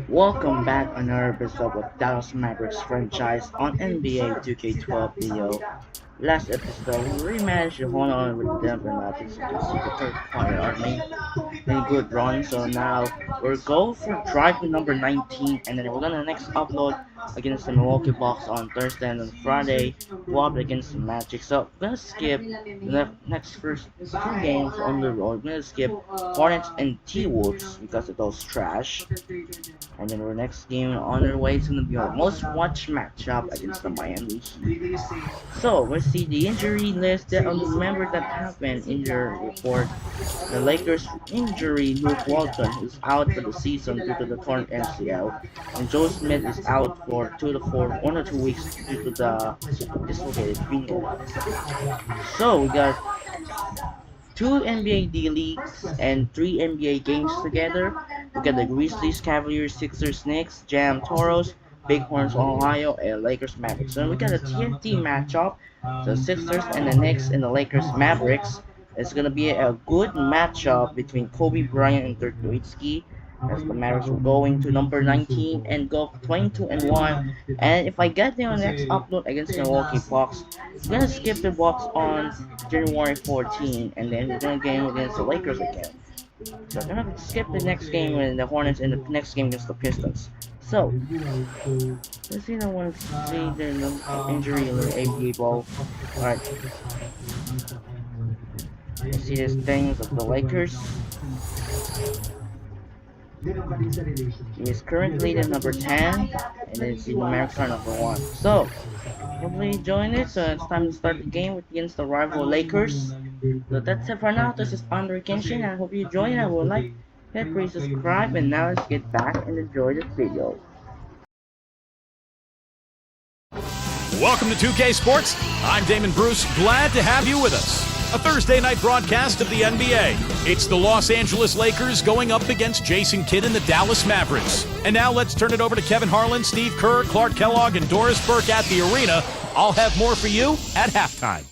Welcome back on another episode of Dallas Mavericks franchise on NBA 2K12 video. Last episode, we managed to hold on with the Denver Nuggets to see the third quarter army in good run. So now we're going for drive to number 19, and then we're gonna next upload against the Milwaukee Bucks on Thursday and on Friday. We'll up against the Magic. So we're gonna skip the next first two games on the road. We're gonna skip Hornets and T-Wolves because of those trash. And then our next game on our way is going to be our most watched matchup against the Miami Heat. So let's see the injury list that remember that happened in your report. The Lakers injury Luke Walton is out for the season due to the torn MCL, and Joe Smith is out for 1 or 2 weeks due to the dislocated finger. So we got two NBA D leagues and three NBA games together. We got the Grizzlies, Cavaliers, Sixers, Knicks, Jam, Toros, Bighorns, Ohio, and Lakers, Mavericks. So we got a TNT matchup, the Sixers and the Knicks and the Lakers, Mavericks. It's gonna be a good matchup between Kobe Bryant and Dirk Nowitzki, as the Mavericks will going to number 19 and go 22 and 1. And if I get them on the next upload against the Milwaukee Bucks, I'm gonna skip the Bucks on January 14, and then we're gonna game against the Lakers again. So I'm gonna skip the next game with the Hornets and the next game against the Pistons. So let's see. I want to see the injury in the ABA Bowl. All right, let's see the things of the Lakers. He is currently the number 10, and then see the Mavericks are number 1. So hopefully join it. So it's time to start the game against the rival Lakers. So that's it for now. This is Andre Kenshin. I hope you enjoy it. I would like, hit, please subscribe, and now let's get back and enjoy this video. Welcome to 2K Sports. I'm Damon Bruce. Glad to have you with us. A Thursday night broadcast of the NBA. It's the Los Angeles Lakers going up against Jason Kidd and the Dallas Mavericks. And now let's turn it over to Kevin Harlan, Steve Kerr, Clark Kellogg, and Doris Burke at the arena. I'll have more for you at halftime.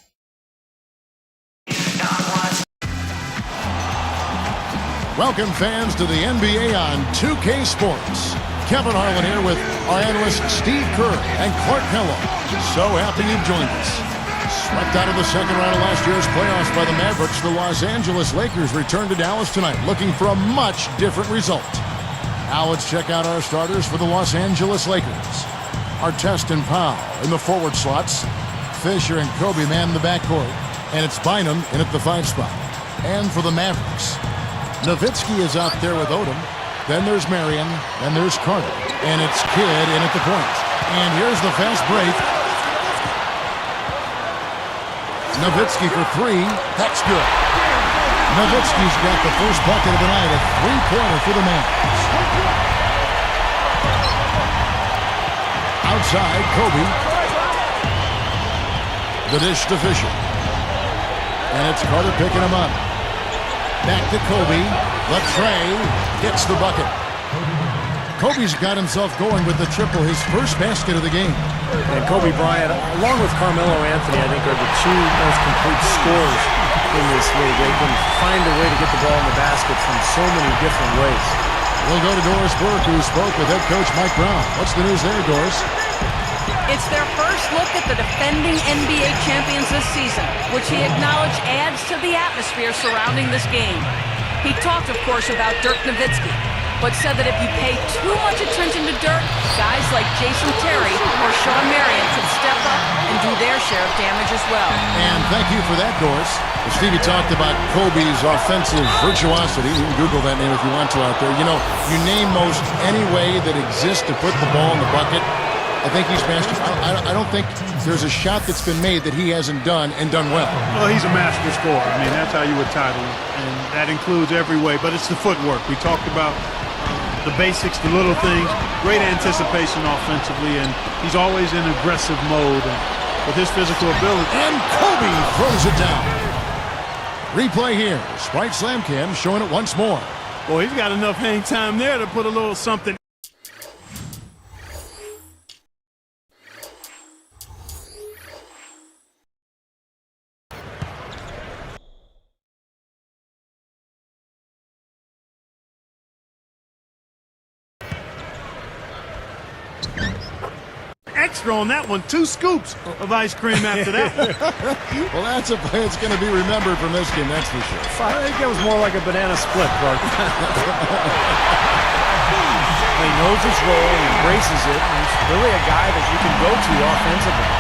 Welcome fans to the NBA on 2K Sports. Kevin Harlan here with our analysts Steve Kerr and Clark Kellogg. So happy you've joined us. Swept out of the second round of last year's playoffs by the Mavericks, the Los Angeles Lakers return to Dallas tonight looking for a much different result. Now let's check out our starters for the Los Angeles Lakers. Artest and Powell in the forward slots. Fisher and Kobe man in the backcourt. And it's Bynum in at the 5 spot. And for the Mavericks, Nowitzki is out there with Odom. Then there's Marion. Then there's Carter. And it's Kidd in at the point. And here's the fast break. Nowitzki for 3. That's good. Nowitzki's got the first bucket of the night, a three-pointer for the Mavs. Outside, Kobe. The dish to Fisher. And it's Carter picking him up. Back to Kobe. Latrey gets the bucket. Kobe's got himself going with the triple, his first basket of the game. And Kobe Bryant, along with Carmelo Anthony, I think are the two most complete scorers in this league. They can find a way to get the ball in the basket from so many different ways. We'll go to Doris Burke, who spoke with head coach Mike Brown. What's the news there, Doris? It's their first look at the defending NBA champions this season, which he acknowledged adds to the atmosphere surrounding this game. He talked, of course, about Dirk Nowitzki, but said that if you pay too much attention to Dirk, guys like Jason Terry or Sean Marion could step up and do their share of damage as well. And thank you for that, Doris. Stevie talked about Kobe's offensive virtuosity. You can Google that name if you want to out there. You know, you name most any way that exists to put the ball in the bucket. I think he's mastered. I don't think there's a shot that's been made that he hasn't done and done well. Well, he's a master scorer. I mean, that's how you would title him. And that includes every way, but it's the footwork. We talked about the basics, the little things, great anticipation offensively, and he's always in aggressive mode with his physical ability. And Kobe throws it down. Replay here. Sprite Slam Cam showing it once more. Boy, he's got enough hang time there to put a little something. extra on that one. 2 scoops of ice cream after that. Well, that's a play that's going to be remembered from this game, that's for sure. I think it was more like a banana split, Clark. He knows his role, he embraces it, and he's really a guy that you can go to offensively.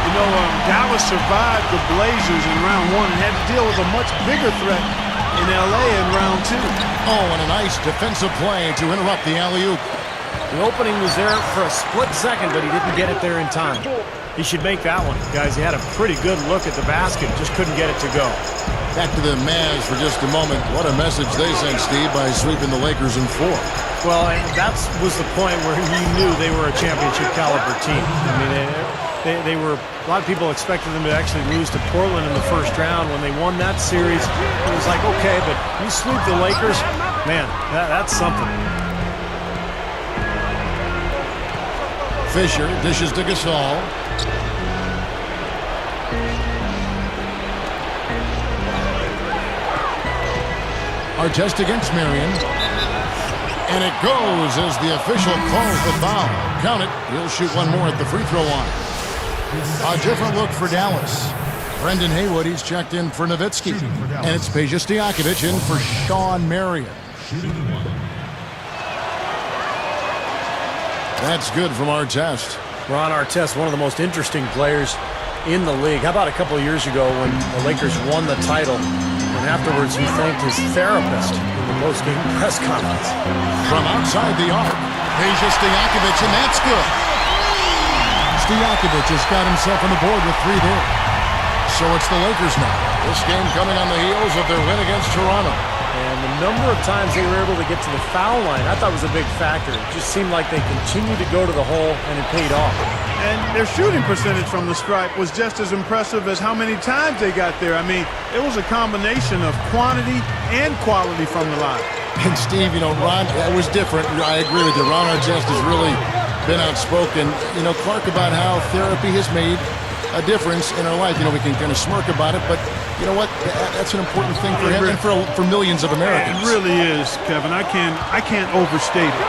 You know, Dallas survived the Blazers in round 1 and had to deal with a much bigger threat in L.A. in round 2. Oh, and a nice defensive play to interrupt the alley-oop. The opening was there for a split second, but he didn't get it there in time. He should make that one. Guys, he had a pretty good look at the basket, just couldn't get it to go. Back to the Mavs for just a moment. What a message they sent, Steve, by sweeping the Lakers in 4. Well, that was the point where he knew they were a championship caliber team. I mean, they were, a lot of people expected them to actually lose to Portland in the first round. When they won that series, it was like, okay, but you sweep the Lakers, man, that's something. Fisher dishes to Gasol. Artest against Marion. And it goes as the official calls the foul. Count it. He'll shoot one more at the free throw line. A different look for Dallas. Brendan Haywood, he's checked in for Nowitzki. And it's Peja Stojakovic in for Sean Marion. That's good from Artest. Ron Artest, one of the most interesting players in the league. How about a couple of years ago when the Lakers won the title, and afterwards he thanked his therapist in the post-game press conference. From outside the arc, Peja Stojakovic, and that's good. Stojakovic has got himself on the board with 3 there. So it's the Lakers now. This game coming on the heels of their win against Toronto. And the number of times they were able to get to the foul line, I thought was a big factor. It just seemed like they continued to go to the hole, and it paid off. And their shooting percentage from the stripe was just as impressive as how many times they got there. I mean, it was a combination of quantity and quality from the line. And Steve, you know, Ron, it was different. I agree with you. Ron Artest has really been outspoken, you know, Clark, about how therapy has made a difference in our life. You know, we can kind of smirk about it, but you know what? That's an important thing for him and for millions of Americans. It really is, Kevin. I can't overstate it.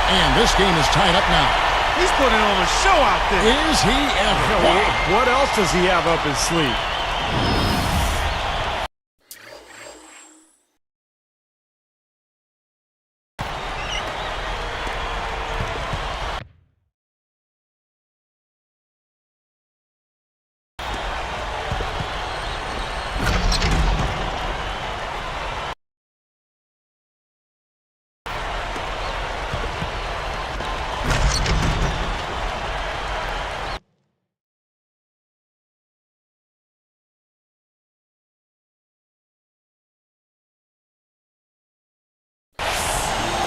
And this game is tied up now. He's putting on a show out there. Is he ever? What else does he have up his sleeve?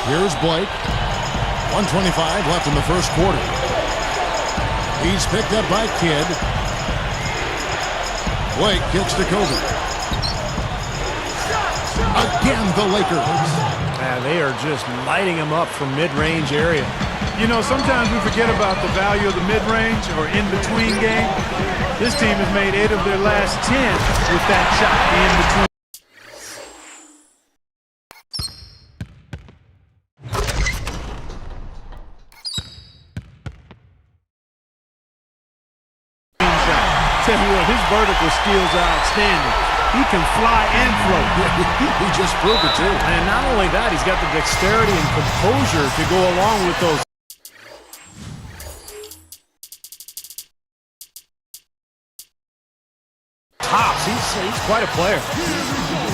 Here's Blake. 1:25 left in the first quarter. He's picked up by Kidd. Blake kicks to Kobe. Again, the Lakers. Man, they are just lighting him up from mid-range area. You know, sometimes we forget about the value of the mid-range or in-between game. This team has made 8 of their last 10 with that shot, the in-between. Tell you what, his vertical skills are outstanding. He can fly and float. He just proved it, too. And not only that, he's got the dexterity and composure to go along with those tops. He's quite a player.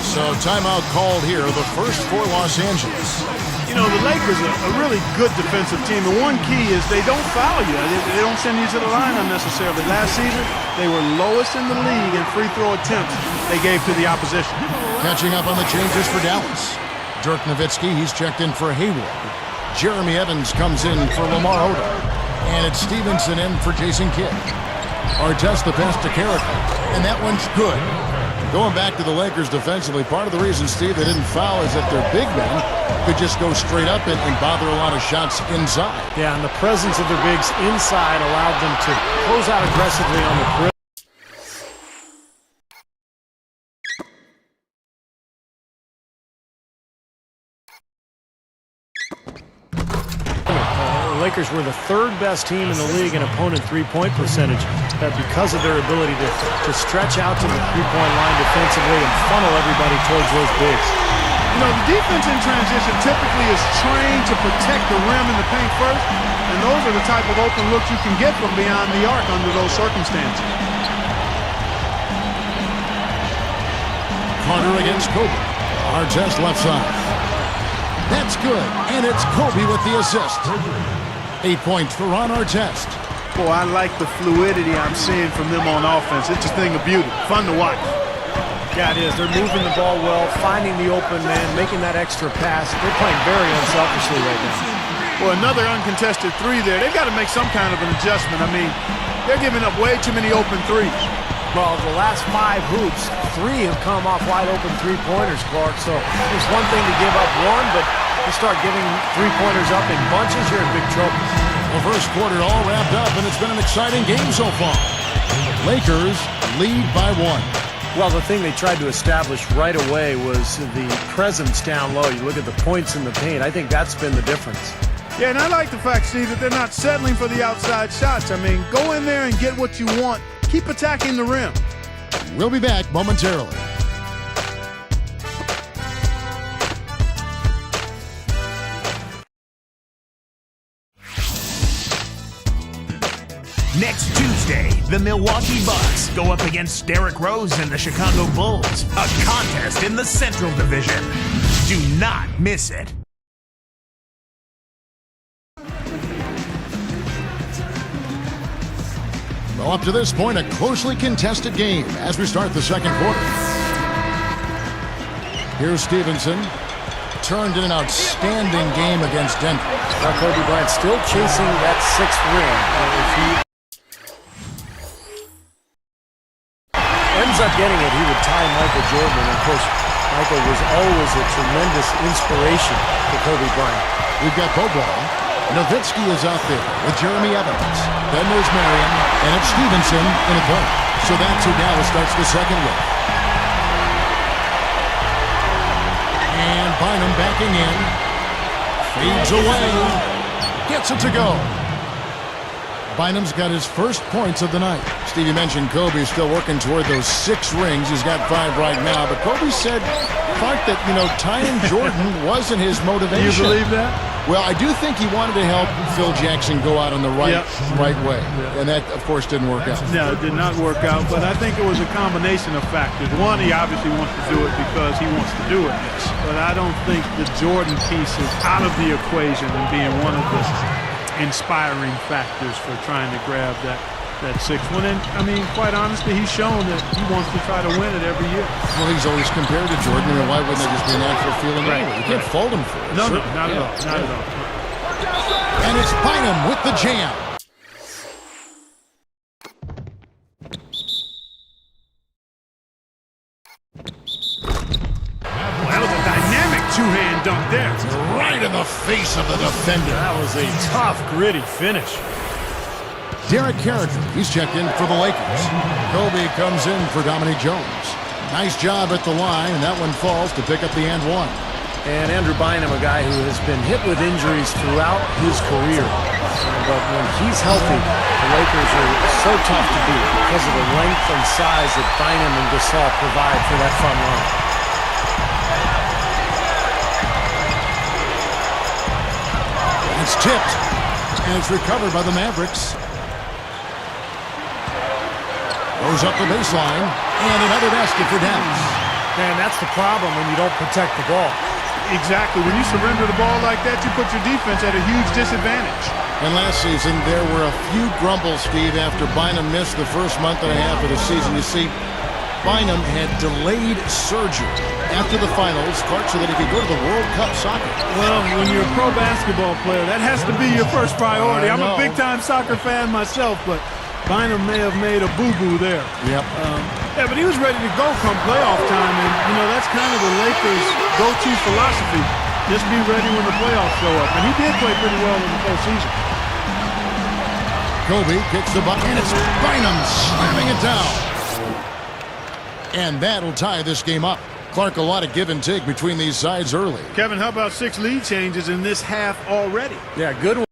So timeout called here, the first for Los Angeles. You know, the Lakers are a really good defensive team. The one key is they don't foul you. They don't send you to the line unnecessarily. Last season, they were lowest in the league in free throw attempts they gave to the opposition. Catching up on the changes for Dallas. Dirk Nowitzki, he's checked in for Hayward. Jeremy Evans comes in for Lamar Odom. And it's Stevenson in for Jason Kidd. Artest the pass to Carrick. And that one's good. Going back to the Lakers defensively, part of the reason, Steve, they didn't foul is that their big men could just go straight up and bother a lot of shots inside. Yeah, and the presence of their bigs inside allowed them to close out aggressively on the perimeter. Lakers were the third best team in the league in opponent three-point percentage because of their ability to stretch out to the three-point line defensively and funnel everybody towards those bigs. You know, the defense in transition typically is trained to protect the rim in the paint first, and those are the type of open looks you can get from beyond the arc under those circumstances. Carter against Kobe. Artest left side. That's good, and it's Kobe with the assist. 8 points for Ron Artest. Boy, I like the fluidity I'm seeing from them on offense. It's a thing of beauty. Fun to watch. Yeah, it is. They're moving the ball well, finding the open man, making that extra pass. They're playing very unselfishly right now. Well, another uncontested three there. They've got to make some kind of an adjustment. I mean, they're giving up way too many open threes. Well, the last 5 hoops, 3 have come off wide-open three-pointers, Clark. So it's one thing to give up one, but you start giving three-pointers up in bunches, you're in big trouble. The first quarter all wrapped up, and it's been an exciting game so far. Lakers lead by 1. Well, the thing they tried to establish right away was the presence down low. You look at the points in the paint. I think that's been the difference. Yeah, and I like the fact, Steve, that they're not settling for the outside shots. I mean, go in there and get what you want. Keep attacking the rim. We'll be back momentarily. Next Tuesday, the Milwaukee Bucks go up against Derrick Rose and the Chicago Bulls. A contest in the Central Division. Do not miss it. Well, up to this point, a closely contested game as we start the second quarter. Here's Stevenson. Turned in an outstanding game against Denver. Now Kobe Bryant still chasing that 6th ring. If he ends up getting it, he would tie Michael Jordan. And of course, Michael was always a tremendous inspiration for Kobe Bryant. We've got Boban. Nowitzki is out there with Jeremy Evans. Then there's Marion, and it's Stevenson in a point. So that's who Dallas starts the second with. And Bynum backing in. Fades away. Gets it to go. Bynum's got his first points of the night. Stevie mentioned Kobe's still working toward those 6 rings. He's got 5 right now. But Kobe said, Clark, that, tying Jordan wasn't his motivation. Do you believe that? Well, I do think he wanted to help Phil Jackson go out on the right way. Yep. And that, of course, didn't work out. No, it did not work out. But I think it was a combination of factors. One, he obviously wants to do it because he wants to do it. But I don't think the Jordan piece is out of the equation and being one of the inspiring factors for trying to grab that 6th one. And, I mean, quite honestly, he's shown that he wants to try to win it every year. Well, he's always compared to Jordan. I mean, why wouldn't that just be a natural feeling anyway? You can't fault him for it. No, not at all. Not at all. And it's Bynum with the jam. Well, that was a dynamic two-hand dunk there. Right in the face of the defender. That was a tough, gritty finish. Derek Carriger, he's checked in for the Lakers. Kobe comes in for Dominique Jones. Nice job at the line, and that one falls to pick up the and one. And Andrew Bynum, a guy who has been hit with injuries throughout his career. But when he's healthy, the Lakers are so tough to beat because of the length and size that Bynum and Gasol provide for that front line. It's tipped, and it's recovered by the Mavericks. Goes up the baseline, and another basket for Dallas. Man, that's the problem when you don't protect the ball. Exactly. When you surrender the ball like that, you put your defense at a huge disadvantage. And last season, there were a few grumbles, Steve, after Bynum missed the first month and a half of the season. You see, Bynum had delayed surgery after the finals, Clark, so that he could go to the World Cup soccer. Well, when you're a pro basketball player, that has to be your first priority. I'm a big-time soccer fan myself, but Bynum may have made a boo-boo there. Yep. Yeah, but he was ready to go come playoff time, and, that's kind of the Lakers' go-to philosophy. Just be ready when the playoffs show up. And he did play pretty well in the postseason. Kobe kicks the bucket, and it's Bynum slamming it down. And that'll tie this game up. Clark, a lot of give and take between these sides early. Kevin, how about 6 lead changes in this half already? Yeah, good one.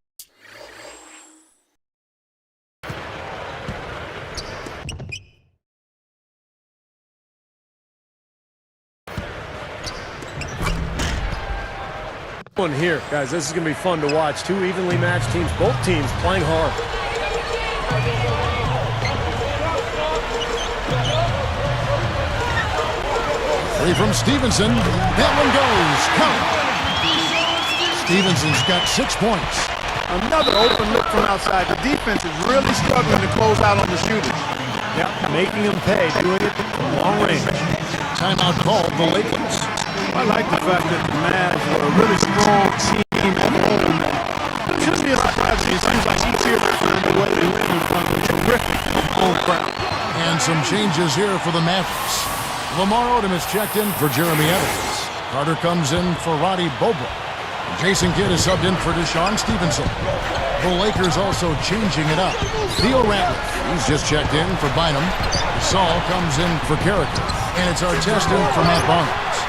One here, guys. This is going to be fun to watch. Two evenly matched teams, both teams playing hard. Three from Stevenson. That one goes. Count. Stevenson's got 6 points. Another open look from outside. The defense is really struggling to close out on the shooters. Yeah, making them pay, doing it long range. Timeout called the Lakers. I like the fact that the Mavs were a really strong team at home. It shouldn't be a surprise. It seems like each year they find a way to win in front of a terrific home crowd. And some changes here for the Mavericks. Lamar Odom is checked in for Jeremy Evans. Carter comes in for Roddy Bobo. Jason Kidd is subbed in for Deshaun Stevenson. The Lakers also changing it up. Theo Ratliff, he's just checked in for Bynum. Saul comes in for Carricker. And it's Artest in for Matt Barnes.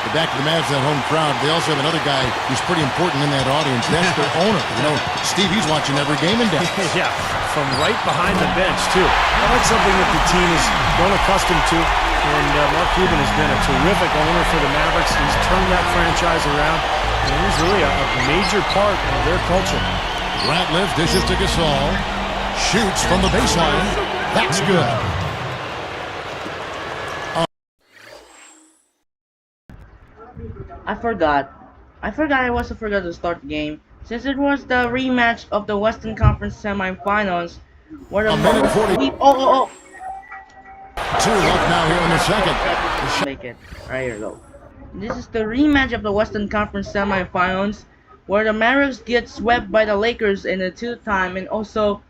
But back to the Mavs, that home crowd. They also have another guy who's pretty important in that audience. That's their owner. You know, Steve, he's watching every game in Dallas. Yeah, from right behind the bench, too. That's something that the team has grown accustomed to. And Mark Cuban has been a terrific owner for the Mavericks. He's turned that franchise around. And he's really a major part of their culture. Ratliff dishes to Gasol. Shoots from the baseline. That's good. I forgot to start the game since it was the rematch of the Western Conference semifinals where the minute 40. 2 left now here in the second. Make it. Right here, go. This is the rematch of the Western Conference semifinals where the Mavericks get swept by the Lakers in the 2-time, and also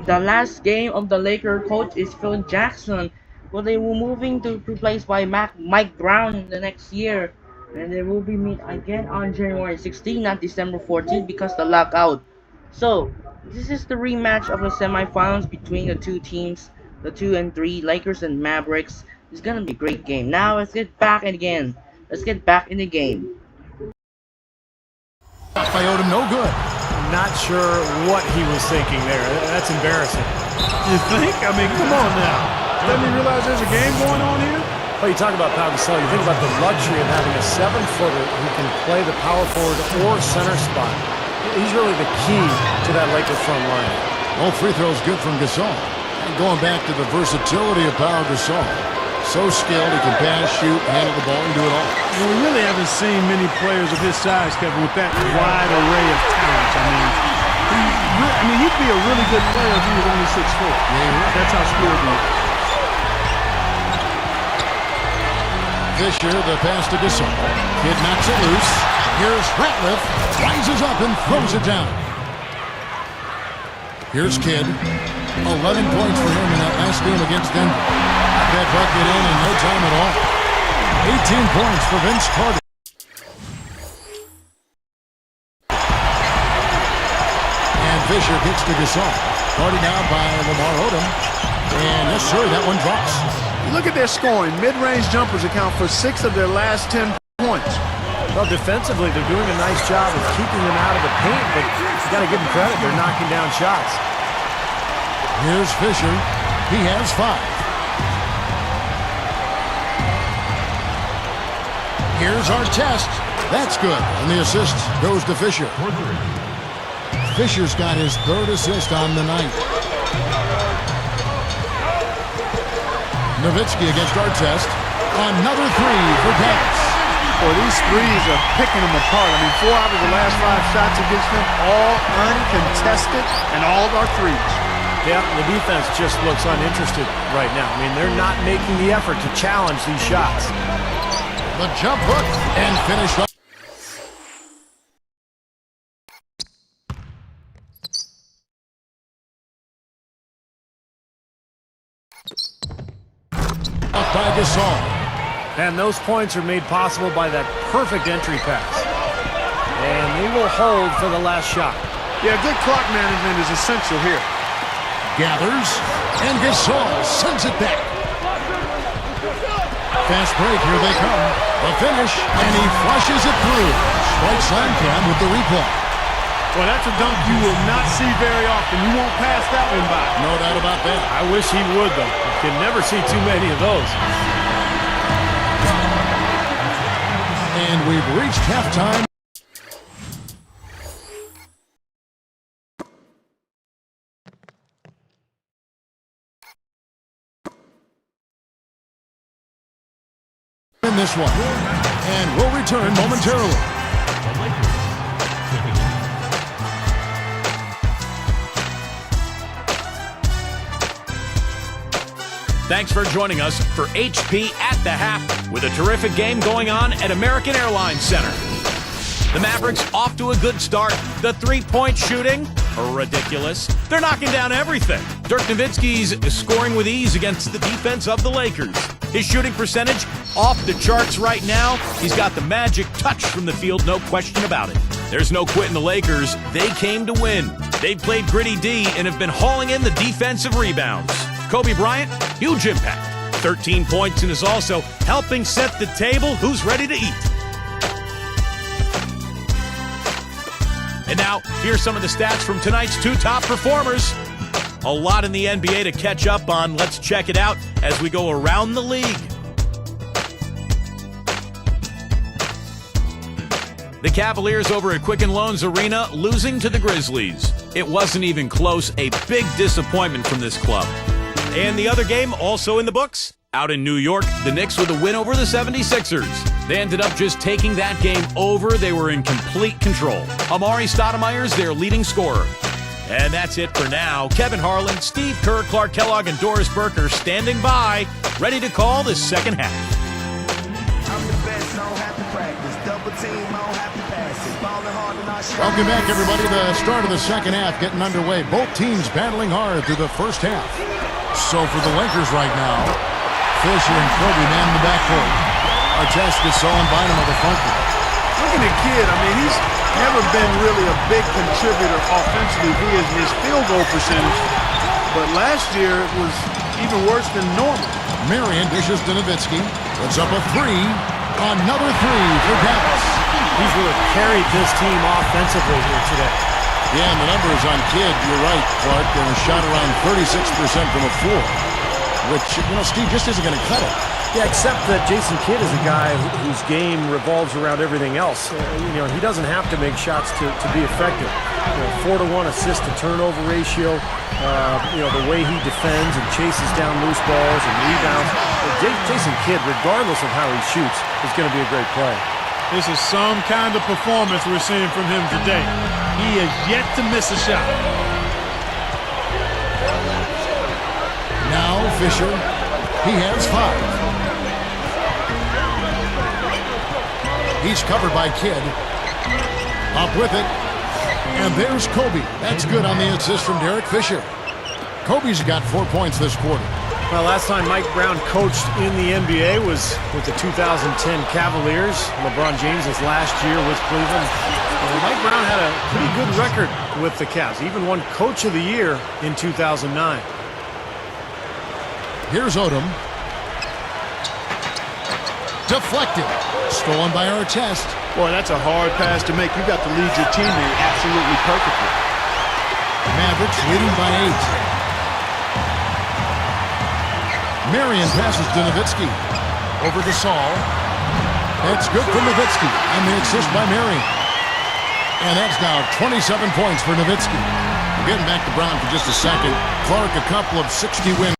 the last game of the Laker coach is Phil Jackson. Well, they will moving to replaced by Mike Brown the next year, and they will be meet again on January 16, not December 14, because the lockout. So this is the rematch of the semifinals between the two teams, the 2 and 3 Lakers and Mavericks. It's gonna be a great game. Now let's get back in again. Let's get back in the game. By Odom, no good. Not sure what he was thinking there. That's embarrassing. You think? I mean, come on now. Doesn't he realize there's a game going on here? Well, you talk about Pau Gasol. You think about the luxury of having a 7-footer who can play the power forward or center spot. He's really the key to that Laker front line. All free throws good from Gasol. And going back to the versatility of Pau Gasol. So skilled, he can pass, shoot, handle the ball, and do it all. Well, we really haven't seen many players of his size, Kevin, with that wide array of talent. He'd be a really good player if he was only 6'4". Yeah, that's how skilled he is. Fisher, the pass to Gasol. Kidd knocks it loose. Here's Ratliff. Rises up and throws it down. Here's Kidd. 11 points for him in that last game against Denver. That bucket in no time at all. 18 points for Vince Carter. And Fisher kicks to Gasol. Carter down by Lamar Odom. And yes, sir, that one drops. Look at their scoring. Mid-range jumpers account for 6 of their last 10 points. Well, defensively, they're doing a nice job of keeping them out of the paint, but you got to give them credit. They're knocking down shots. Here's Fisher. He has 5. Here's Artest. That's good. And the assist goes to Fisher. Fisher's got his 3rd assist on the night. Nowitzki against Artest. Another 3 for Dallas. Boy, these threes are picking them apart. 4 out of the last 5 shots against them, all uncontested, and all are threes. Yeah, the defense just looks uninterested right now. They're not making the effort to challenge these shots. The jump hook and finished up. Up by Gasol. And those points are made possible by that perfect entry pass. And they will hold for the last shot. Yeah, good clock management is essential here. Gathers, and Gasol sends it back. Fast break, here they come. The finish, and he flushes it through. Strikes Lamcam with the replay. Well, that's a dunk you will not see very often. You won't pass that one by. No doubt about that. I wish he would, though. You can never see too many of those. And we've reached halftime. In this one. And we'll return momentarily. Thanks for joining us for HP at the Half with a terrific game going on at American Airlines Center. The Mavericks off to a good start. The three-point shooting, ridiculous. They're knocking down everything. Dirk Nowitzki's scoring with ease against the defense of the Lakers. His shooting percentage off the charts right now. He's got the magic touch from the field, no question about it. There's no quitting the Lakers. They came to win. They've played gritty D and have been hauling in the defensive rebounds. Kobe Bryant, huge impact. 13 points and is also helping set the table. Who's ready to eat? And now, here's some of the stats from tonight's two top performers. A lot in the NBA to catch up on. Let's check it out as we go around the league. The Cavaliers over at Quicken Loans Arena losing to the Grizzlies. It wasn't even close. A big disappointment from this club. And the other game also in the books. Out in New York, the Knicks with a win over the 76ers. They ended up just taking that game over. They were in complete control. Amari Stoudemire's their leading scorer. And that's it for now. Kevin Harlan, Steve Kerr, Clark Kellogg, and Doris Burke are standing by, ready to call the second half. I'm the best, I don't have to practice. Double team, I don't have to pass it. Balling hard and I shot. Welcome back, everybody. The start of the second half getting underway. Both teams battling hard through the first half. So for the Lakers right now, Fisher and Kobe man in the backcourt. Artest, Gasol, and Bynum are the frontmen. Look at the kid. I mean, he's never been really a big contributor offensively via his field goal percentage. But last year it was even worse than normal. Marion dishes to Nowitzki. Puts up a three. Another three for Dallas. He's really carried this team offensively here today. Yeah, and the numbers on Kidd, you're right, Clark. And a shot around 36% from the floor, which, Steve, just isn't going to cut it. Yeah, except that Jason Kidd is a guy whose game revolves around everything else. He doesn't have to make shots to be effective. 4-to-1 assist to turnover ratio. The way he defends and chases down loose balls and rebounds. Jason Kidd, regardless of how he shoots, is going to be a great player. This is some kind of performance we're seeing from him today. He is yet to miss a shot. Now Fisher, he has 5. He's covered by Kidd. Up with it. And there's Kobe. That's good on the assist from Derek Fisher. Kobe's got 4 points this quarter. Well, last time Mike Brown coached in the NBA was with the 2010 Cavaliers. LeBron James' last year with Cleveland. Mike Brown had a pretty good record with the Cavs. He even won Coach of the Year in 2009. Here's Odom. Deflected. Stolen by Artest. Boy, that's a hard pass to make. You got to lead your teammate absolutely perfectly. Mavericks leading by 8. Marion passes to Nowitzki. Over to Saul. It's good for Nowitzki. And the assist by Marion. And that's now 27 points for Nowitzki. We're getting back to Brown for just a second. Clark, a couple of 60-win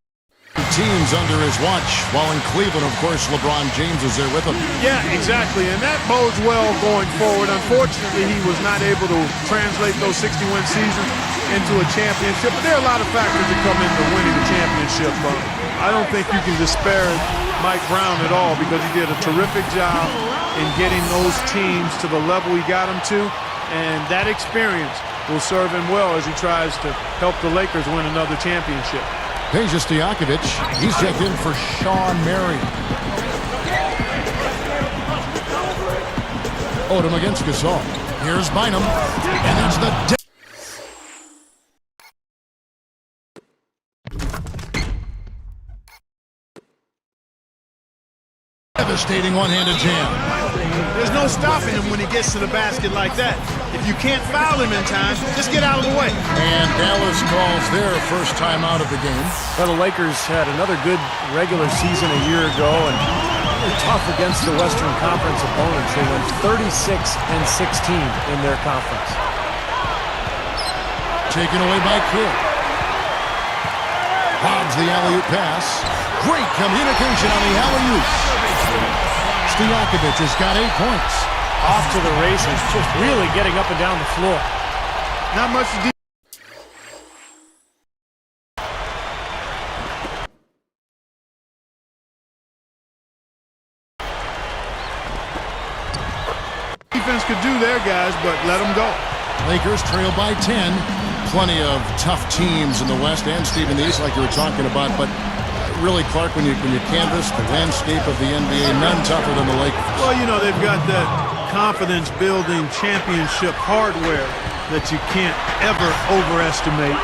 teams under his watch, while in Cleveland, of course, LeBron James was there with him. Yeah, exactly, and that bodes well going forward. Unfortunately, he was not able to translate those 60-win seasons into a championship, but there are a lot of factors that come into winning a championship. I don't think you can disparage Mike Brown at all because he did a terrific job in getting those teams to the level he got them to, and that experience will serve him well as he tries to help the Lakers win another championship. Peja Stojakovic, he's checked in for Sean Marion. Odom against Gasol. Here's Bynum, and that's the Devastating one-handed jam. There's no stopping him when he gets to the basket like that. If you can't foul him in time, just get out of the way. And Dallas calls their first time out of the game. Well, the Lakers had another good regular season a year ago, and they were tough against the Western Conference opponents. They went 36-16 in their conference. Taken away by Kidd. Hobbs the alley-oop pass. Great communication on the alley-oop. Stojakovic has got 8 points. Off to the races, just really getting up and down the floor. Not much to do. Defense could do there, guys, but let them go. Lakers trail by 10. Plenty of tough teams in the West and Steve in the East, like you were talking about, but really, Clark, when you canvass the landscape of the NBA, none tougher than the Lakers. Well, you know, they've got that confidence-building championship hardware that you can't ever overestimate.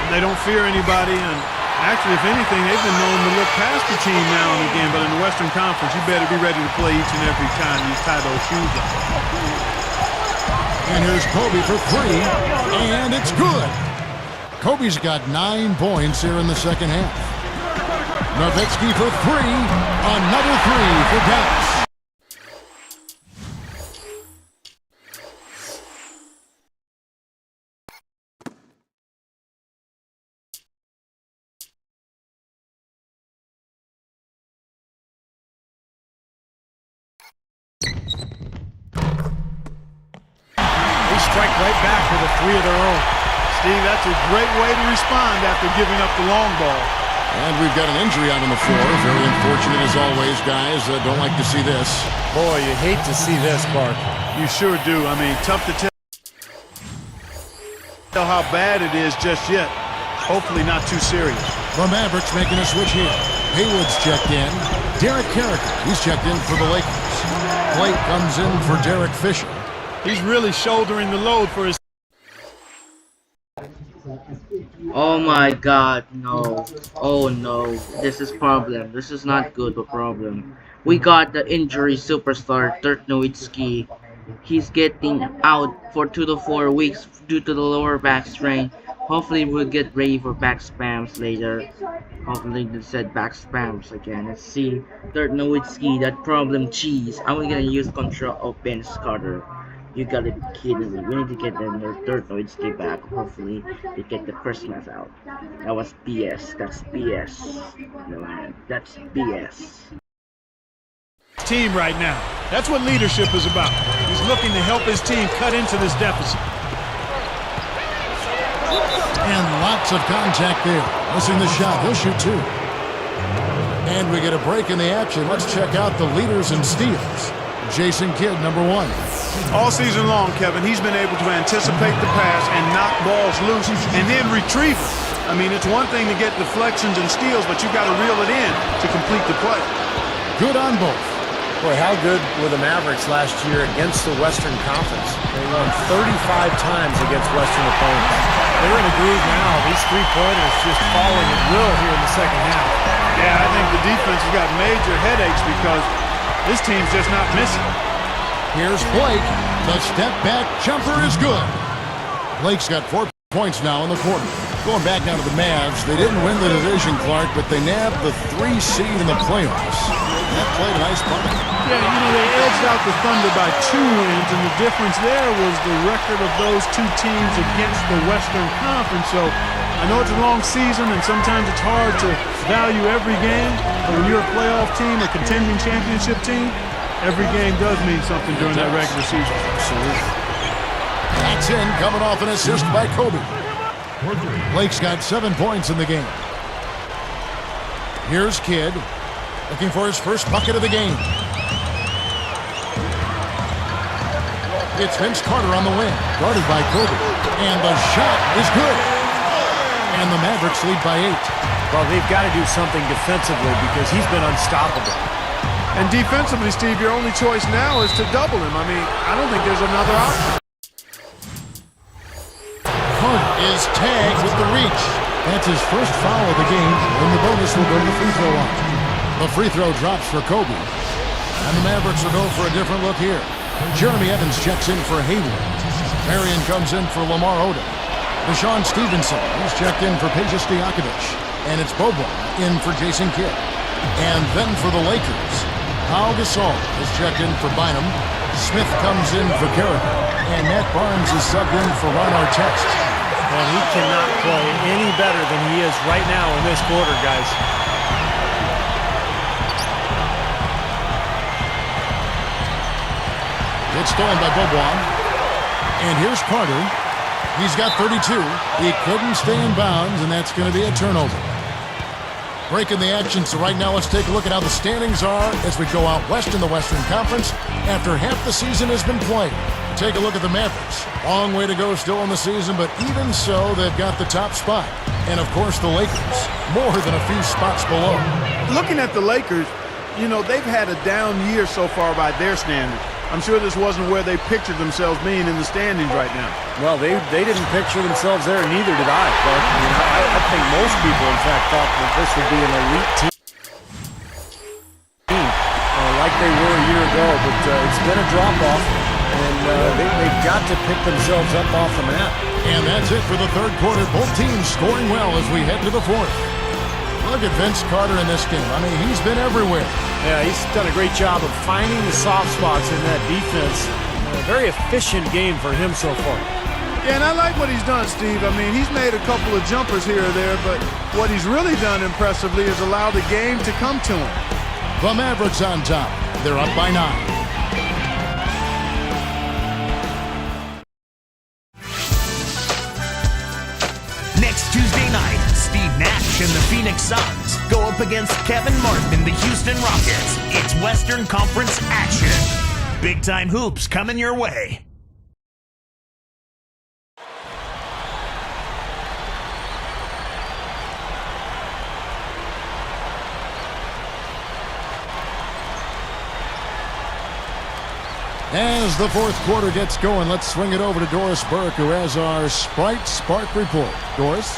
They don't fear anybody, and actually, if anything, they've been known to look past the team now and again, but in the Western Conference, you better be ready to play each and every time you tie those shoes up. And here's Kobe for 3, and it's good. Kobe's got 9 points here in the second half. Nowitzki for 3, another 3 for Dallas. They strike right back with a 3 of their own. Steve, that's a great way to respond after giving up the long ball. And we've got an injury out on the floor. Very unfortunate as always, guys. Don't like to see this. Boy, you hate to see this, Clark. You sure do. I mean, tough to tell how bad it is just yet. Hopefully not too serious. The Mavericks making a switch here. Haywood's checked in. Derek Carricker, he's checked in for the Lakers. Blake comes in for Derek Fisher. He's really shouldering the load for his... Oh my god, no. Oh no. This is problem. This is not good, but problem. We got the injury superstar, Dirk Nowitzki. He's getting out for 2 to 4 weeks due to the lower back strain. Hopefully we'll get ready for back spams later. Hopefully they said back spams again. Let's see. Dirk Nowitzki, that problem cheese. I'm gonna use control of Ben Carter. You gotta be kidding me. We need to get them their Dirk Nowitzki back. Hopefully they get the Christmas out. That was BS. That's BS. No man, that's BS. Team right now. That's what leadership is about. He's looking to help his team cut into this deficit. And lots of contact there. Missing the shot. He'll shoot 2. And we get a break in the action. Let's check out the leaders in steals. Jason Kidd, number 1. All season long, Kevin, he's been able to anticipate the pass and knock balls loose and then retrieve them. I mean, it's one thing to get deflections and steals, but you got to reel it in to complete the play. Good on both. Boy, how good were the Mavericks last year against the Western Conference? They won 35 times against Western opponents. They're in a groove now. These 3-pointers just falling at will here in the second half. Yeah, I think the defense has got major headaches because this team's just not missing. Here's Blake. The step-back jumper is good. Blake's got 4 points now in the quarter. Going back now to the Mavs, they didn't win the division, Clark, but they nabbed the 3 seed in the playoffs. That played a nice part. Yeah, you know, they edged out the Thunder by 2 wins, and the difference there was the record of those 2 teams against the Western Conference. So I know it's a long season, and sometimes it's hard to value every game, but when you're a playoff team, a contending championship team, every game does mean something during that regular season. Absolutely. That's in, coming off an assist by Kobe. Blake's got 7 points in the game. Here's Kidd, looking for his first bucket of the game. It's Vince Carter on the wing, guarded by Kobe. And the shot is good. And the Mavericks lead by 8. Well, they've got to do something defensively because he's been unstoppable. And defensively, Steve, your only choice now is to double him. I mean, I don't think there's another option. Hunt is tagged with the reach. That's his first foul of the game, and the bonus will go to the free throw line. The free throw drops for Kobe. And the Mavericks will go for a different look here. Jeremy Evans checks in for Hayward. Marion comes in for Lamar Odom. Deshaun Stevenson, he's checked in for Peja Stojakovic. And it's Bobo in for Jason Kidd. And then for the Lakers, Pau Gasol is checked in for Bynum. Smith comes in for Carricker. And Matt Barnes is subbed in for Ron Artest. And he cannot play any better than he is right now in this quarter, guys. It's stolen by Bobois. And here's Carter. He's got 32. He couldn't stay in bounds, and that's going to be a turnover. Breaking the action, so right now let's take a look at how the standings are as we go out west in the Western Conference after half the season has been played. Take a look at the Mavericks. Long way to go still in the season, but even so, they've got the top spot. And, of course, the Lakers, more than a few spots below. Looking at the Lakers, you know, they've had a down year so far by their standards. I'm sure this wasn't where they pictured themselves being in the standings right now. Well, they didn't picture themselves there, and neither did I. But I think most people, in fact, thought that this would be an elite team like they were a year ago. But it's been a drop-off, and they've got to pick themselves up off the map. And that's it for the third quarter. Both teams scoring well as we head to the fourth. Look at Vince Carter in this game. I mean, he's been everywhere. Yeah, he's done a great job of finding the soft spots in that defense. A very efficient game for him so far. Yeah, and I like what he's done, Steve. I mean, he's made a couple of jumpers here or there, but what he's really done impressively is allow the game to come to him. The Mavericks on top. They're up by 9. Next Tuesday night, Steve Nash and the Phoenix Suns go up against Kevin Martin and the Houston Rockets. It's Western Conference action. Big-time hoops coming your way. As the fourth quarter gets going, let's swing it over to Doris Burke, who has our Sprite Spark report. Doris?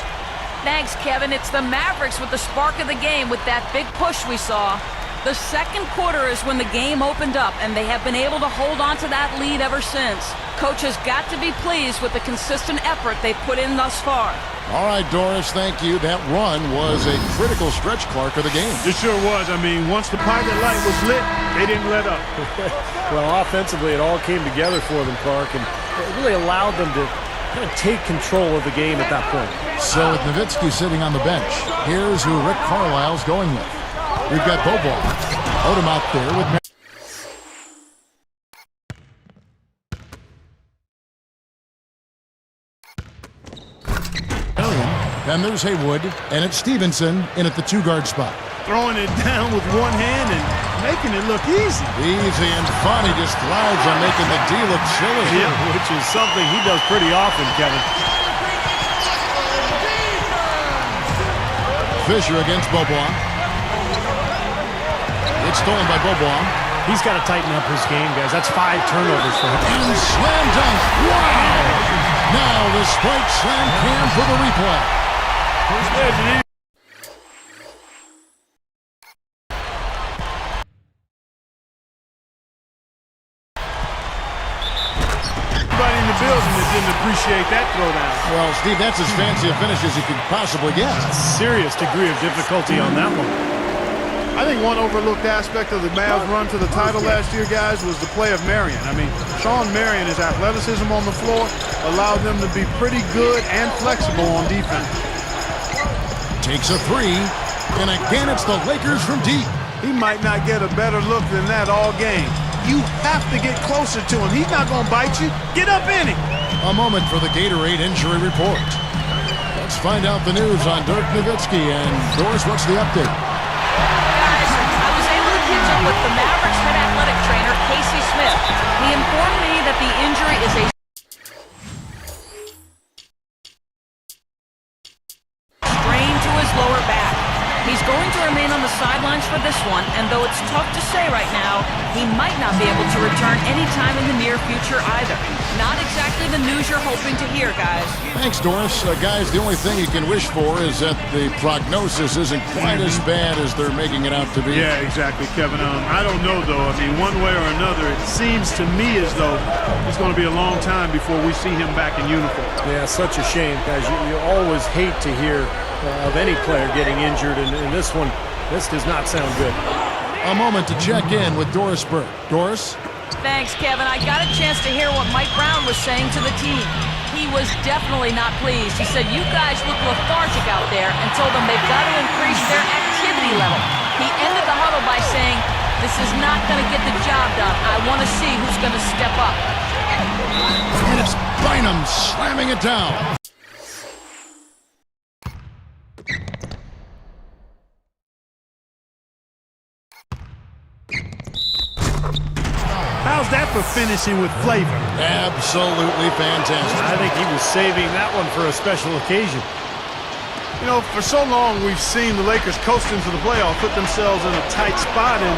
Thanks, Kevin. It's the Mavericks with the spark of the game with that big push we saw. The second quarter is when the game opened up, and they have been able to hold on to that lead ever since. Coach has got to be pleased with the consistent effort they've put in thus far. All right, Doris, thank you. That run was a critical stretch, Clark, of the game. It sure was. I mean, once the pilot light was lit, they didn't let up. Well, offensively, it all came together for them, Clark, and it really allowed them to kind of take control of the game at that point. So with Nowitzki sitting on the bench, here's who Rick Carlisle's going with. We've got Bobo. Odom out there with Then there's Haywood, and it's Stevenson in at the two-guard spot. Throwing it down with one hand and making it look easy. Easy, and Fonnie just thrives on making the D look silly. Yeah, which is something he does pretty often, Kevin. Fisher against Bobois. It's stolen by Bobois. He's got to tighten up his game, guys. That's 5 turnovers for him. And slam dunk. Wow! Now the Sprite slam cam for the replay. Everybody in the building that didn't appreciate that throwdown. Well, Steve, that's as fancy a finish as you could possibly get. Serious degree of difficulty on that one. I think one overlooked aspect of the Mavs run to the title last year, guys, was the play of Marion. I mean, Sean Marion, his athleticism on the floor allowed them to be pretty good and flexible on defense. Takes a three, and again it's the Lakers from deep. He might not get a better look than that all game. You have to get closer to him. He's not going to bite you. Get up in him. A moment for the Gatorade injury report. Let's find out the news on Dirk Nowitzki. And Doris, what's the update? Guys, I was able to catch up with the Mavericks head athletic trainer, Casey Smith. He informed me that the injury is a strain to his lower back. He's going to remain on the sidelines for this one, and though it's tough to say right now, he might not be able to return anytime in the near future either. Not exactly the news you're hoping to hear, guys. Thanks, Doris. Guys, the only thing you can wish for is that the prognosis isn't quite as bad as they're making it out to be. Yeah, exactly, Kevin. I don't know, though. I mean, one way or another, it seems to me as though it's going to be a long time before we see him back in uniform. Yeah, such a shame, guys. You always hate to hear of any player getting injured, and this one, this does not sound good. A moment to check in with Doris Burke. Doris? Thanks, Kevin. I got a chance to hear what Mike Brown was saying to the team. He was definitely not pleased. He said, you guys look lethargic out there, and told them they've got to increase their activity level. He ended the huddle by saying, this is not going to get the job done. I want to see who's going to step up. And it's Bynum slamming it down. How's that for finishing with flavor? Absolutely fantastic. I think he was saving that one for a special occasion. You know, for so long we've seen the Lakers coasting to the playoffs, put themselves in a tight spot, and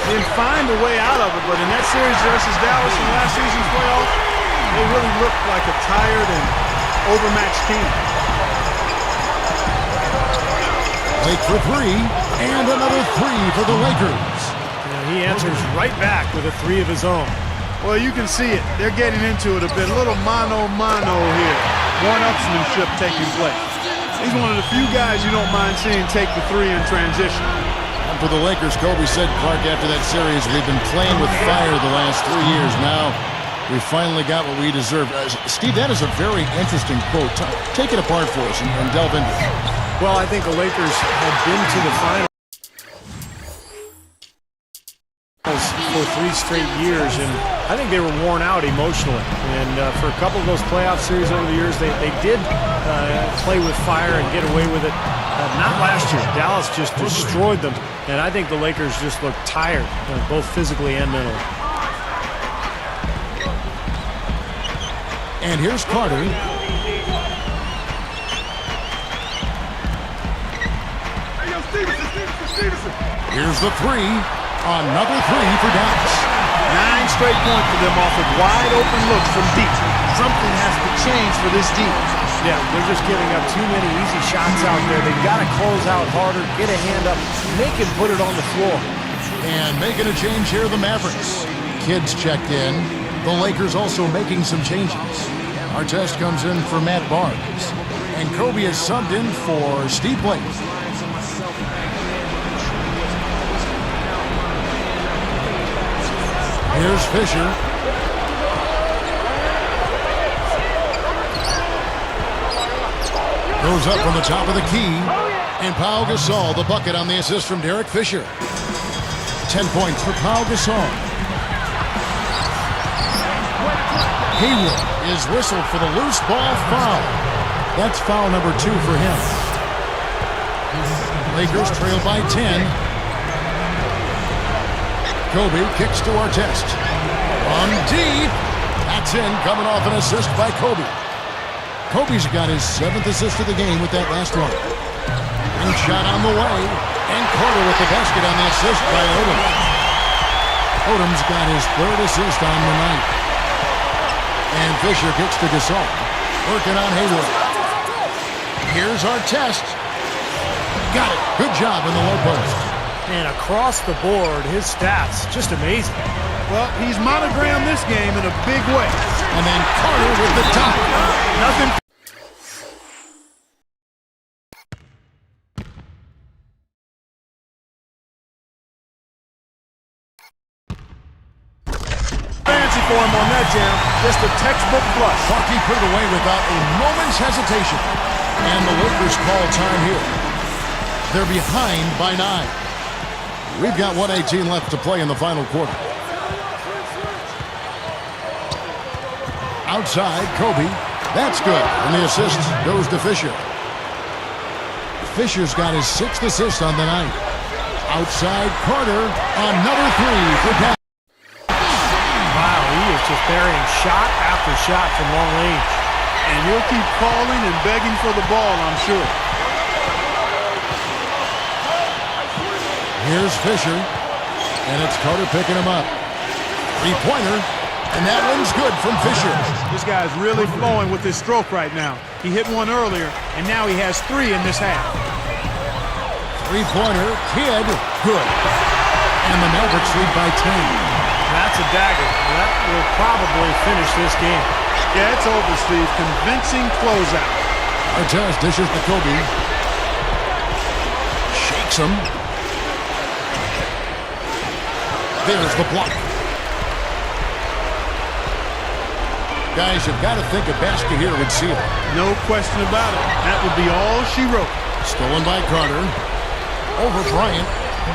then find a way out of it. But in that series versus Dallas in last season's playoffs, they really looked like a tired and overmatched team. Lake for three, and another three for the Lakers. He answers right back with a three of his own. Well, you can see it. They're getting into it a bit. A little mano-mano here. One-upsmanship taking place. He's one of the few guys you don't mind seeing take the three in transition. And for the Lakers, Kobe said, Clark, after that series, we've been playing with fire the last 3 years. Now, we finally got what we deserve. Steve, that is a very interesting quote. Take it apart for us and delve into it. Well, I think the Lakers had been to the finals for 3 straight years, and I think they were worn out emotionally. And for a couple of those playoff series over the years, they did play with fire and get away with it. Not last year. Dallas just destroyed them, and I think the Lakers just looked tired, both physically and mentally. And here's Carter. Here's the three. Another three for Dallas. 9 straight points for them off of wide-open looks from deep. Something has to change for this team. Yeah, they're just giving up too many easy shots out there. They've got to close out harder, get a hand up, make him put it on the floor. And making a change here, the Mavericks. Kids checked in. The Lakers also making some changes. Our test comes in for Matt Barnes. And Kobe is subbed in for Steve Blake. Here's Fisher. Goes up from the top of the key. And Pau Gasol, the bucket on the assist from Derek Fisher. 10 points for Pau Gasol. Hayward is whistled for the loose ball foul. That's foul number 2 for him. Lakers trail by 10. Kobe kicks to Artest. On deep. That's in, coming off an assist by Kobe. Kobe's got his 7th assist of the game with that last one. And shot on the way. And Carter with the basket on the assist by Odom. Odom's got his 3rd assist on the night. And Fisher kicks to Gasol. Working on Hayward. Here's Artest. Got it. Good job in the low post. And across the board, his stats, just amazing. Well, he's monogrammed this game in a big way. And then Carter with the top. Nothing. Fancy for him on that jam. Just a textbook flush. Clarkie put it away without a moment's hesitation. And the Lakers call time here. They're behind by 9. We've got 1:18 left to play in the final quarter. Outside, Kobe. That's good. And the assist goes to Fisher. Fisher's got his 6th assist on the night. Outside, Carter. Another 3 for Dallas. Wow, he is just burying shot after shot from long range. And he'll keep calling and begging for the ball, I'm sure. Here's Fisher, and it's Carter picking him up. Three-pointer, and that one's good from Fisher. This guy's really flowing with his stroke right now. He hit one earlier, and now he has 3 in this half. Three-pointer, Kidd, good. And the Mavericks lead by 10. That's a dagger. That will probably finish this game. Yeah, it's over, Steve. Convincing closeout. Artest dishes to Kobe. Shakes him. There's the block. Guys, you've got to think a basket here would seal it. No question about it. That would be all she wrote. Stolen by Carter. Over Bryant.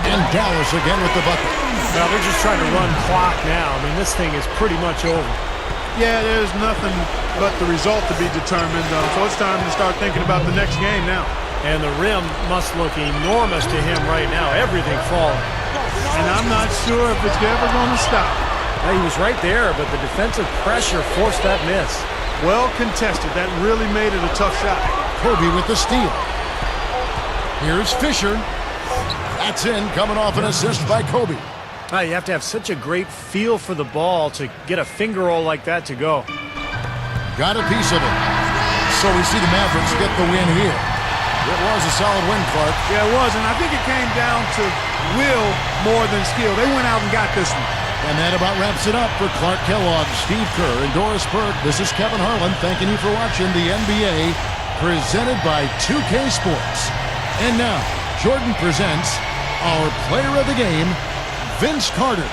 And Dallas again with the bucket. Now they're just trying to run clock now. I mean, this thing is pretty much over. Yeah, there's nothing but the result to be determined. So it's time to start thinking about the next game now. And the rim must look enormous to him right now. Everything falling. And I'm not sure if it's ever going to stop. He was right there, but the defensive pressure forced that miss. Well contested. That really made it a tough shot. Kobe with the steal. Here's Fisher. That's in, coming off an assist by Kobe. You have to have such a great feel for the ball to get a finger roll like that to go. Got a piece of it. So we see the Mavericks get the win here. It was a solid win, Clark. Yeah, it was, and I think it came down to will more than skill. They went out and got this one. And that about wraps it up for Clark Kellogg, Steve Kerr, and Doris Burke. This is Kevin Harlan thanking you for watching the NBA presented by 2K Sports. And now, Jordan presents our player of the game, Vince Carter.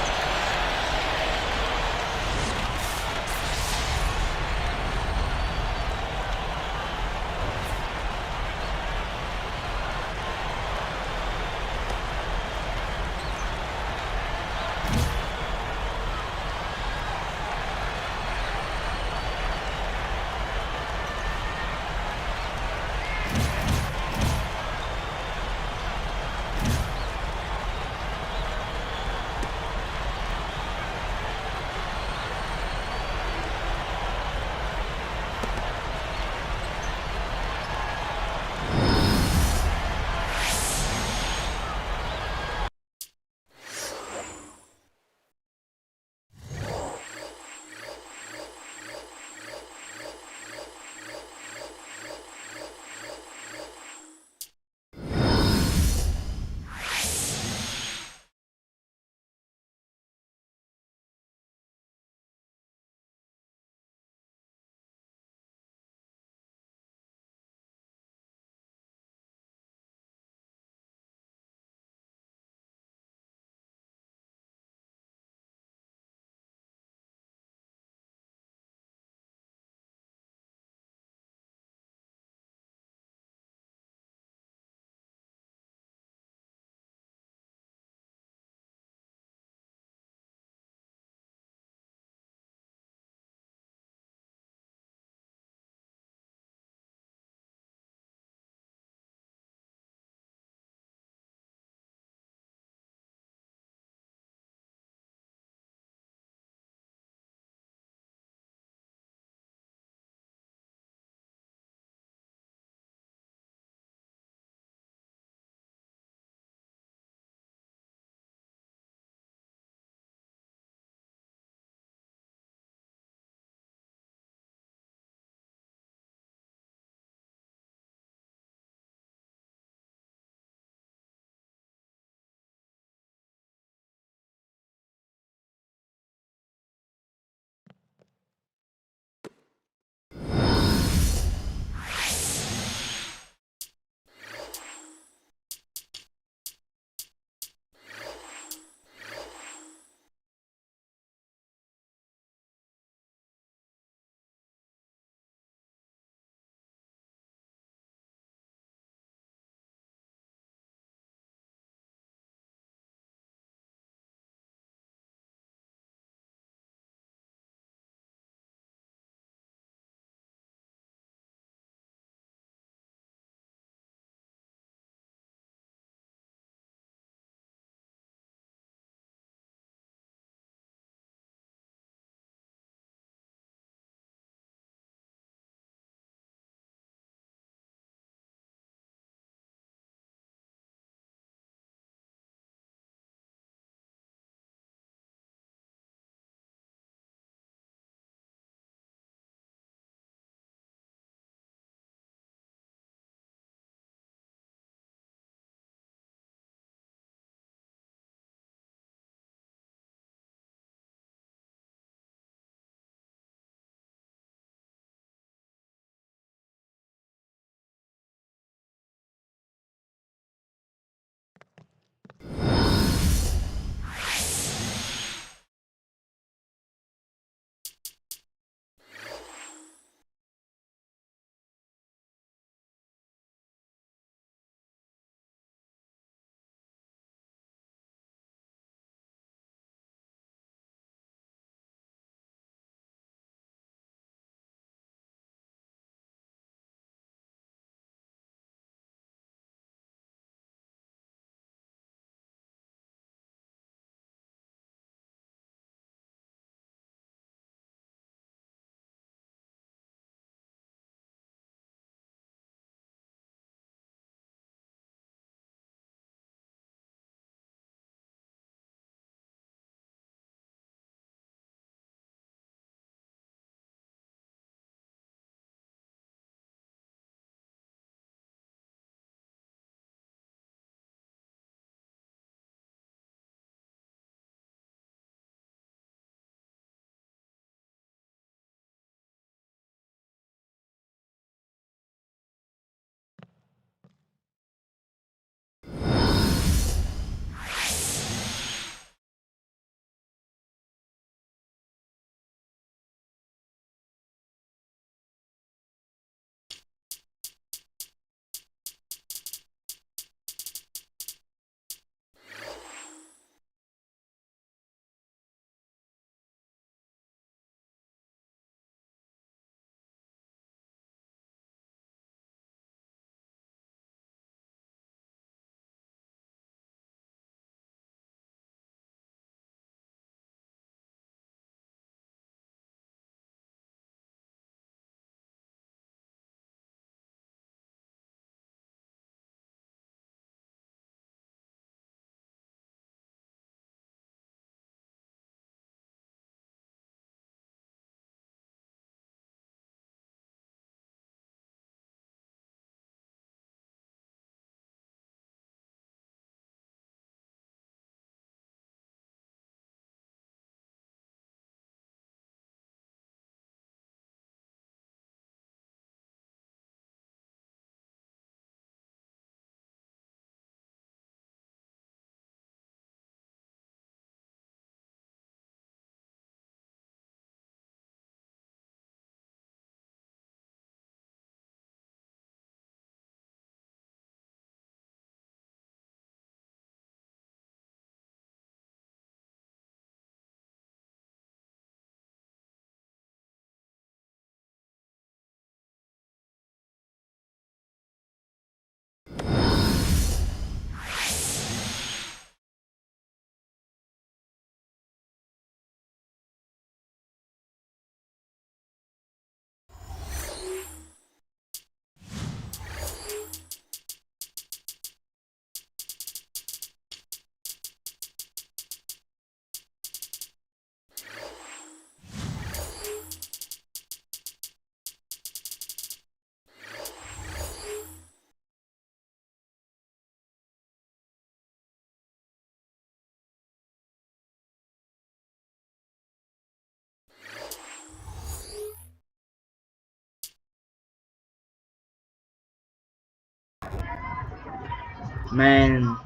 Man,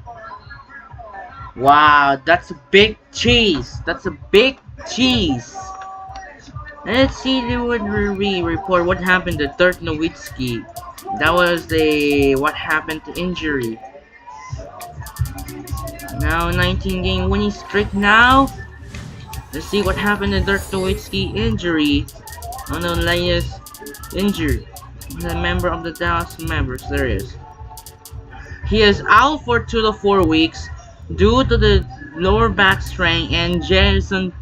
wow, that's a big cheese. That's a big cheese. Let's see the would we report what happened to Dirk Nowitzki. That was the what happened to injury. Now 19 game winning streak now. Let's see what happened to Dirk Nowitzki injury. On the latest injury. The member of the Dallas Mavericks. There is. He is out for 2 to 4 weeks due to the lower back strain, and Jason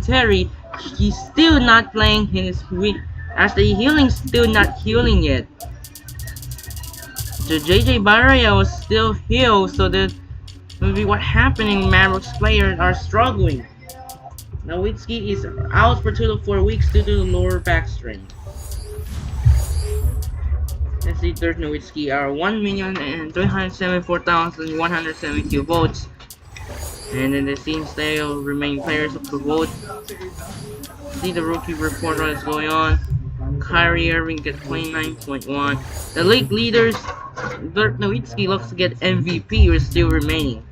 Terry, he's still not playing his week as the healing still not healing yet. So JJ Barea was still healed, so that maybe what happening. Mavericks players are struggling. Nowitzki is out for 2 to 4 weeks due to the lower back strain. Let's see, Dirk Nowitzki are 1,374,172 votes. And then the team still remain players of the vote. See the rookie report what is going on. Kyrie Irving gets 29.1. The league leaders, Dirk Nowitzki looks to get MVP, is still remaining.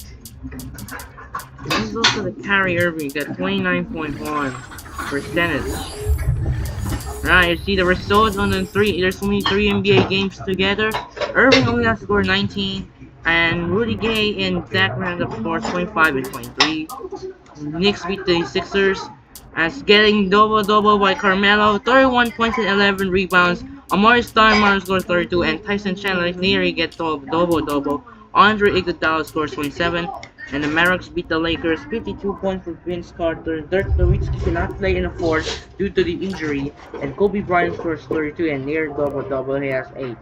This is also the Kyrie Irving got 29.1 percentage. Right, you see the results on the three. There's only 3 NBA games together. Irving only has scored 19, and Rudy Gay and Zach Randolph scores 25 and 23. Knicks beat the Sixers as getting double-double by Carmelo, 31 points and 11 rebounds. Amari Stoudemire scores 32, and Tyson Chandler nearly gets double-double. Andre Iguodala scores 27, and the Mavericks beat the Lakers 52 points for Vince Carter. Dirk Nowitzki cannot play in the fourth due to the injury, and Kobe Bryant scores 32 and near double-double. He has 8.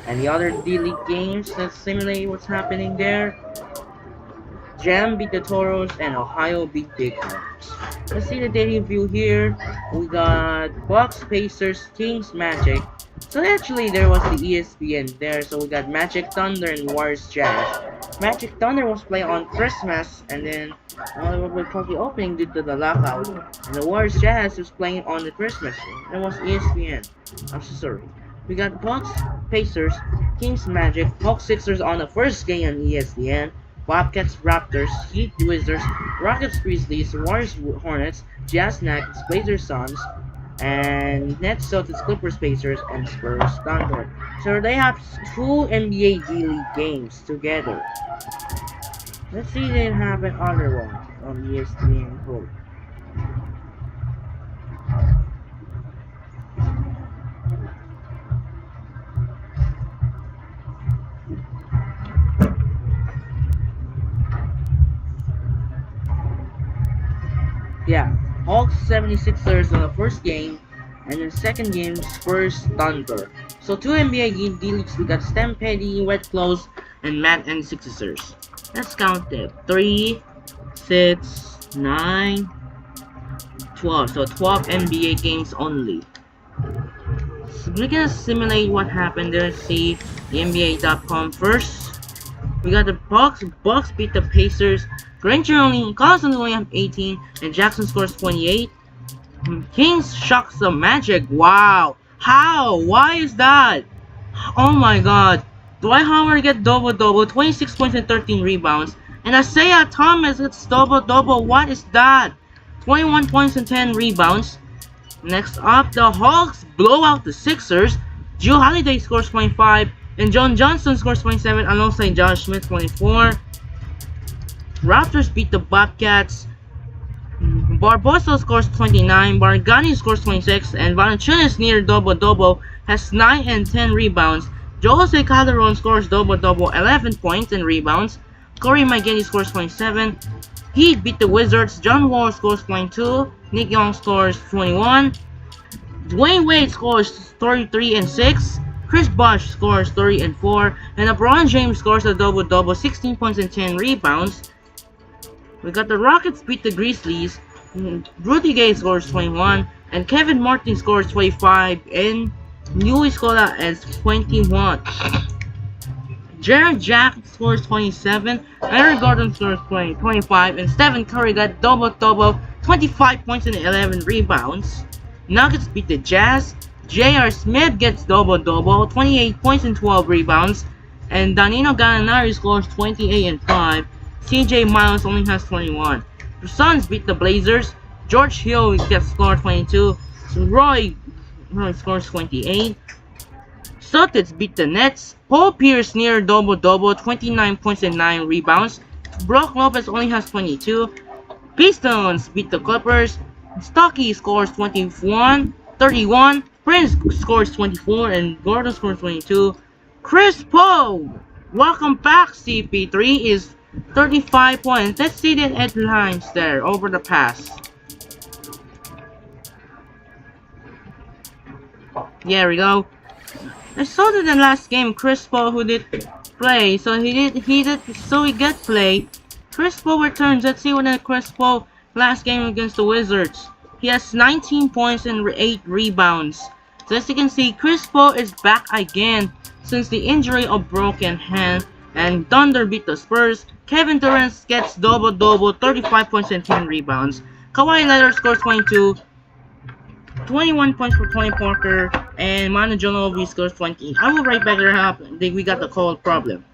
And the other D-League games that simulate what's happening there. Jam beat the Toros and Ohio beat Bighorns. Let's see the daily view here. We got Bucks, Pacers, Kings, Magic. So actually there was the ESPN there. So we got Magic, Thunder, and Warriors Jazz. Magic Thunder was played on Christmas, and then we called the opening due to the lockout. And the Warriors Jazz was playing on the Christmas. It was ESPN. I'm so sorry. We got Bucks, Pacers, Kings, Magic, Hawks, Sixers on the first game on ESPN. Bobcats, Raptors, Heat, Wizards, Rockets, Grizzlies, Warriors, Hornets, Jazz, Nuggets, Blazers, Suns, and Nets, Celtics, Clippers, Pacers, and Spurs, Thunder. So they have 2 NBA D-League games together. Let's see if they have an other one on ESPN Pro. Yeah, Hawks 76ers on the first game, and the second game Spurs Thunder. So 2 NBA D-Leagues, we got Stampede, Wet Clothes, and Matt and Sixers. Let's count it. 3, 6, 9, 12. So 12 NBA games only. So we're gonna simulate what happened there. See the NBA.com first. We got the Bucks. Bucks beat the Pacers. Granger only have 18, and Jackson scores 28. Kings shocks the Magic. Wow. How? Why is that? Oh my god. Dwight Howard get double-double, 26 points and 13 rebounds. And Isaiah Thomas gets double-double. What is that? 21 points and 10 rebounds. Next up, the Hawks blow out the Sixers. Drew Holiday scores 25, and John Johnson scores 27 alongside Josh Smith 24. Raptors beat the Bobcats. Barbosa scores 29, Bargani scores 26, and Valanciunas near double-double, has 9 and 10 rebounds. Jose Calderon scores double-double, 11 points and rebounds. Corey Maggette scores 27. Heat beat the Wizards. John Wall scores 22. Nick Young scores 21. Dwayne Wade scores 33 and 6. Chris Bosh scores 30 and 4. And LeBron James scores a double-double, 16 points and 10 rebounds. We got the Rockets beat the Grizzlies. Rudy Gay scores 21. And Kevin Martin scores 25. And Louis Scola has 21. Jared Jack scores 27, Aaron Gordon scores 25, and Stephen Curry got double-double, 25 points and 11 rebounds. Nuggets beat the Jazz. J.R. Smith gets double-double, 28 points and 12 rebounds. And Danilo Gallinari scores 28 and 5. CJ Miles only has 21. The Suns beat the Blazers. George Hill gets scored 22. So Roy scores 28. Celtics beat the Nets. Paul Pierce near double-double, 29 points and 9 rebounds. Brook Lopez only has 22. Pistons beat the Clippers. Stocky scores 31. Prince scores 24 and Gordon scores 22. Chris Paul, welcome back CP3 is 35 points. Let's see the headlines there over the pass. There we go. I saw that in the last game, Chris Paul who did play, so he got play. Chris Paul returns. Let's see what Chris Paul last game against the Wizards. He has 19 points and 8 rebounds. So as you can see, Chris Paul is back again since the injury of broken hand. And Thunder beat the Spurs. Kevin Durant gets double-double, 35 points and 10 rebounds. Kawhi Leonard scores 22. 21 points for Tony Parker, and Manu Ginobili scores 20. I will right back there. We got the cold problem.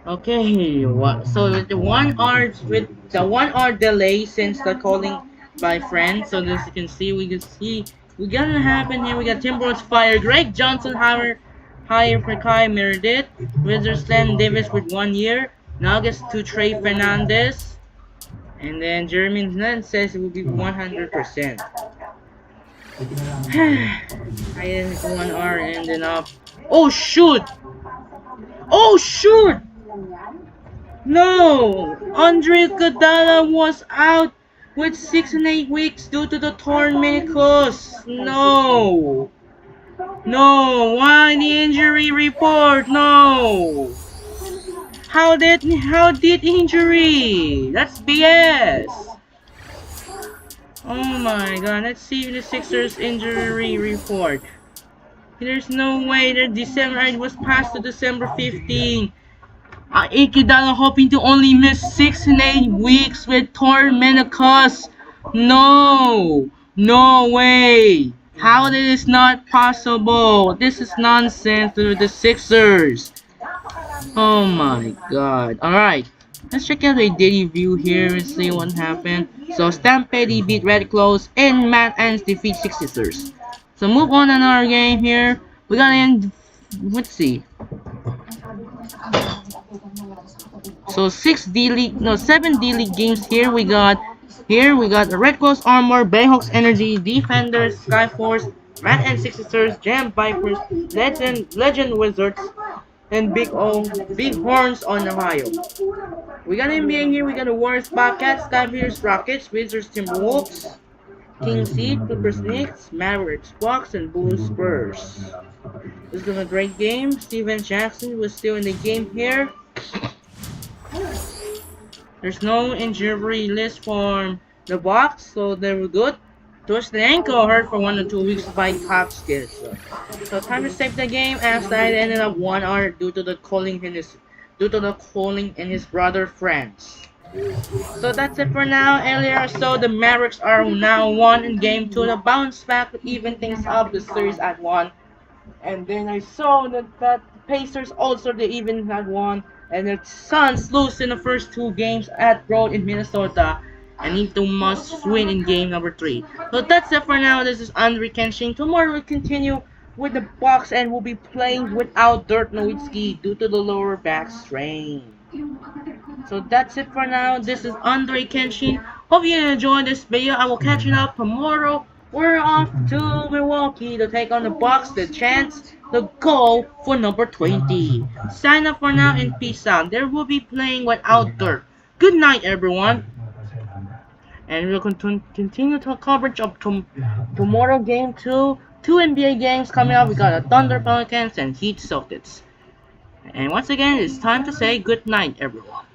Okay, what? So with the 1 hour delay since the calling by friends. So as you can see we got it happen here. We got Timberwolves fire Greg Johnson hire for Kai Meredith. Wizards Len Davis with 1 year. Nuggets to Trey Fernandez. And then Jeremy Nunn says it will be 100%. I didn't 1 hour ending up. Oh shoot! Oh shoot! No! Andre Iguodala was out with 6 and 8 weeks due to the torn meniscus. No! No! Why the injury report? No! How did injury? That's BS. Oh my god, let's see the Sixers injury report. There's no way that December it was passed to December 15. Iguodala hoping to only miss 6 and 8 weeks with torn meniscus. No, no way. How this is not possible? This is nonsense to the Sixers. Oh my god. Alright. Let's check out a daily view here and see what happened. So Stampede beat Red Close and Matt Ants defeat Sixers. So move on in our game here. We got in, let's see. So 7 D League games here. We got the Red Ghost Armor, Bayhawks Energy, Defenders, Skyforce, Rat and Sixers, Jam Vipers, Legend Wizards, and Big Horns on Ohio. We got NBA here. We got the Warriors, Bobcats, Skybears, Rockets, Wizards, Timberwolves, Kings Heat, Clippers, Knicks, Mavericks, Bucks, and Bulls, Spurs. This is a great game. Steven Jackson was still in the game here. There's no injury list for the Bucks, so they were good. Twisted ankle hurt for 1 or 2 weeks by Hopkins. So time to save the game as I ended up 1 hour due to the calling in his brother friends. So that's it for now. Earlier so the Mavericks are now 1 in game 2. The bounce back to even things up the series at 1. And then I saw that the Pacers also they even had 1. And the Suns lose in the first 2 games at road in Minnesota and need to must win in game number 3. So that's it for now. This is Andre Kenshin. Tomorrow we'll continue with the Bucks and we'll be playing without Dirk Nowitzki due to the lower back strain. So that's it for now. This is Andre Kenshin. Hope you enjoyed this video. I will catch you up tomorrow. We're off to Milwaukee to take on the Bucks. The chance, the goal for number 20. Sign up for now and peace out. They will be playing without Dirk. Good night, everyone. And we'll continue to coverage of tomorrow game 2. 2 NBA games coming up. We got the Thunder Pelicans and Heat Celtics. And once again, it's time to say good night, everyone.